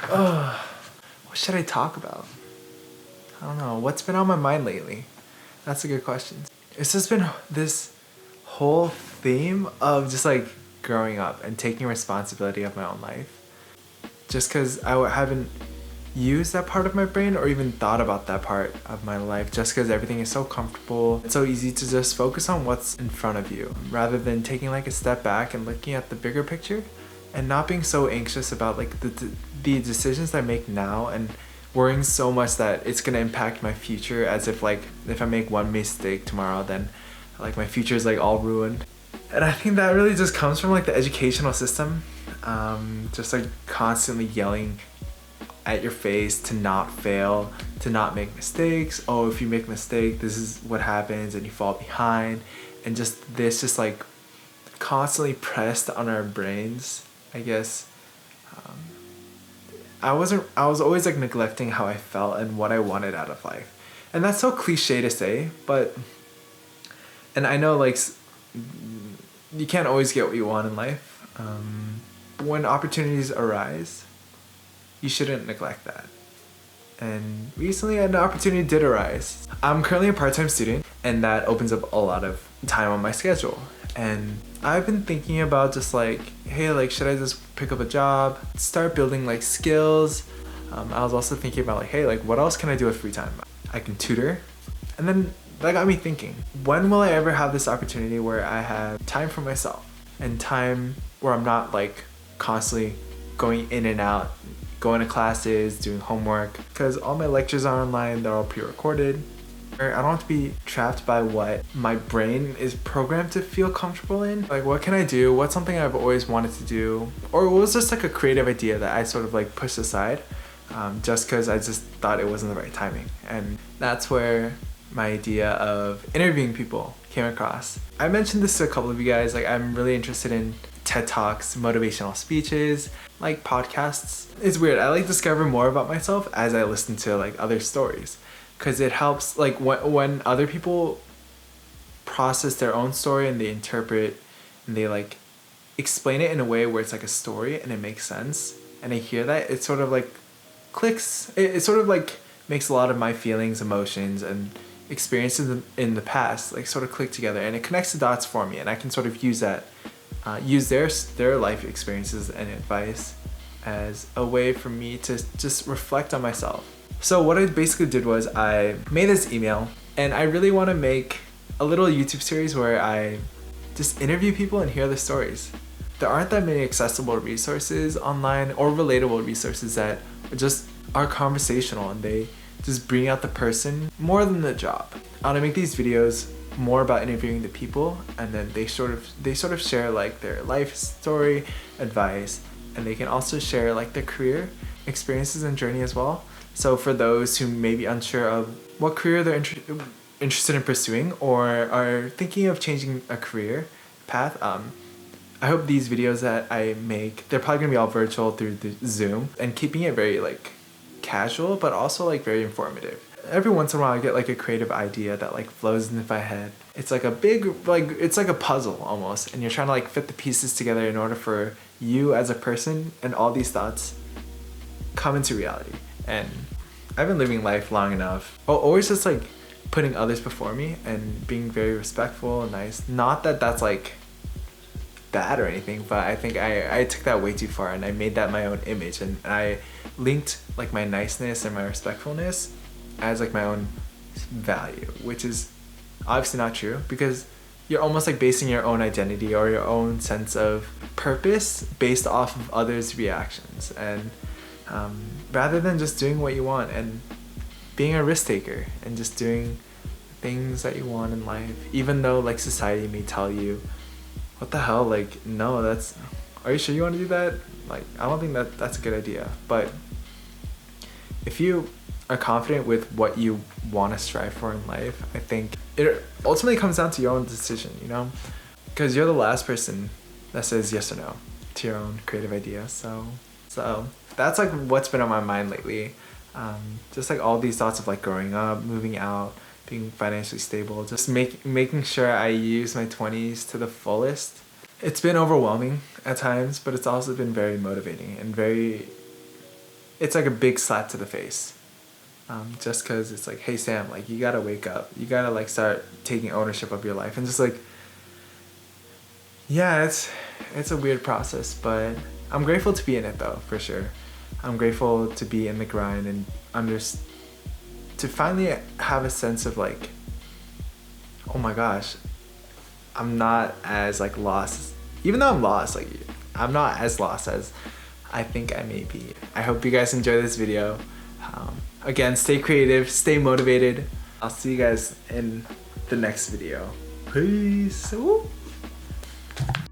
What should I talk about? I don't know. What's been on my mind lately? That's a good question. It's just been this whole theme of just like growing up and taking responsibility of my own life. Just because haven't used that part of my brain or even thought about that part of my life, just because everything is so comfortable. It's so easy to just focus on what's in front of you rather than taking like a step back and looking at the bigger picture and not being so anxious about like the decisions I make now and worrying so much that it's gonna impact my future, as if like if I make one mistake tomorrow then like my future is like all ruined. And I think that really just comes from like the educational system, just like constantly yelling at your face to not fail, to not make mistakes. Oh, if you make a mistake, this is what happens, and you fall behind. And just like constantly pressed on our brains, I guess. I was always like neglecting how I felt and what I wanted out of life. And that's so cliche to say, but, and I know like you can't always get what you want in life. When opportunities arise, you shouldn't neglect that. And recently an opportunity did arise. I'm currently a part-time student, and that opens up a lot of time on my schedule. And I've been thinking about just like, hey, like should I just pick up a job, start building like skills. I was also thinking about like, hey, like what else can I do with free time? I can tutor. And then that got me thinking, when will I ever have this opportunity where I have time for myself and time where I'm not like constantly going in and out, going to classes, doing homework, because all my lectures are online, they're all pre-recorded. I don't have to be trapped by what my brain is programmed to feel comfortable in. Like what can I do? What's something I've always wanted to do? Or what was just like a creative idea that I sort of like pushed aside just because I just thought it wasn't the right timing. And that's where my idea of interviewing people came across. I mentioned this to a couple of you guys, like I'm really interested in TED Talks, motivational speeches, like podcasts. It's weird, I like discover more about myself as I listen to like other stories, because it helps like when other people process their own story and they interpret and they like explain it in a way where it's like a story and it makes sense, and I hear that, it sort of like clicks. It sort of like makes a lot of my feelings, emotions, and experiences in the past like sort of click together, and it connects the dots for me, and I can sort of use that, use their life experiences and advice as a way for me to just reflect on myself. So what I basically did was I made this email, and I really want to make a little YouTube series where I just interview people and hear their stories. There aren't that many accessible resources online or relatable resources that just are conversational, and they just bring out the person more than the job. I want to make these videos more about interviewing the people, and then they sort of share like their life story, advice, and they can also share like their career experiences and journey as well. So for those who may be unsure of what career they're interested in pursuing or are thinking of changing a career path, I hope these videos that I make, they're probably gonna be all virtual through the Zoom, and keeping it very like casual but also like very informative. Every once in a while I get like a creative idea that like flows into my head. It's like a big, like it's like a puzzle almost, and you're trying to like fit the pieces together in order for you as a person and all these thoughts come into reality. And I've been living life long enough, always just like putting others before me and being very respectful and nice. Not that that's like bad or anything, but I think I took that way too far, and I made that my own image, and I linked like my niceness and my respectfulness as like my own value, which is obviously not true, because you're almost like basing your own identity or your own sense of purpose based off of others' reactions, and rather than just doing what you want and being a risk taker and just doing things that you want in life, even though like society may tell you, what the hell, like no, are you sure you want to do that? Like I don't think that's a good idea. But if you are confident with what you want to strive for in life, I think it ultimately comes down to your own decision, you know, because you're the last person that says yes or no to your own creative idea. So that's like what's been on my mind lately. Just like all these thoughts of like growing up, moving out, being financially stable, just making sure I use my 20s to the fullest. It's been overwhelming at times, but it's also been very motivating and very it's like a big slap to the face. Just cause it's like, hey Sam, like you gotta wake up. You gotta like start taking ownership of your life. And just like, yeah, it's a weird process, but I'm grateful to be in it though, for sure. I'm grateful to be in the grind and to finally have a sense of like, oh my gosh, I'm not as like lost. Even though I'm lost, like I'm not as lost as I think I may be. I hope you guys enjoy this video. Again, stay creative, stay motivated. I'll see you guys in the next video. Peace. Woo.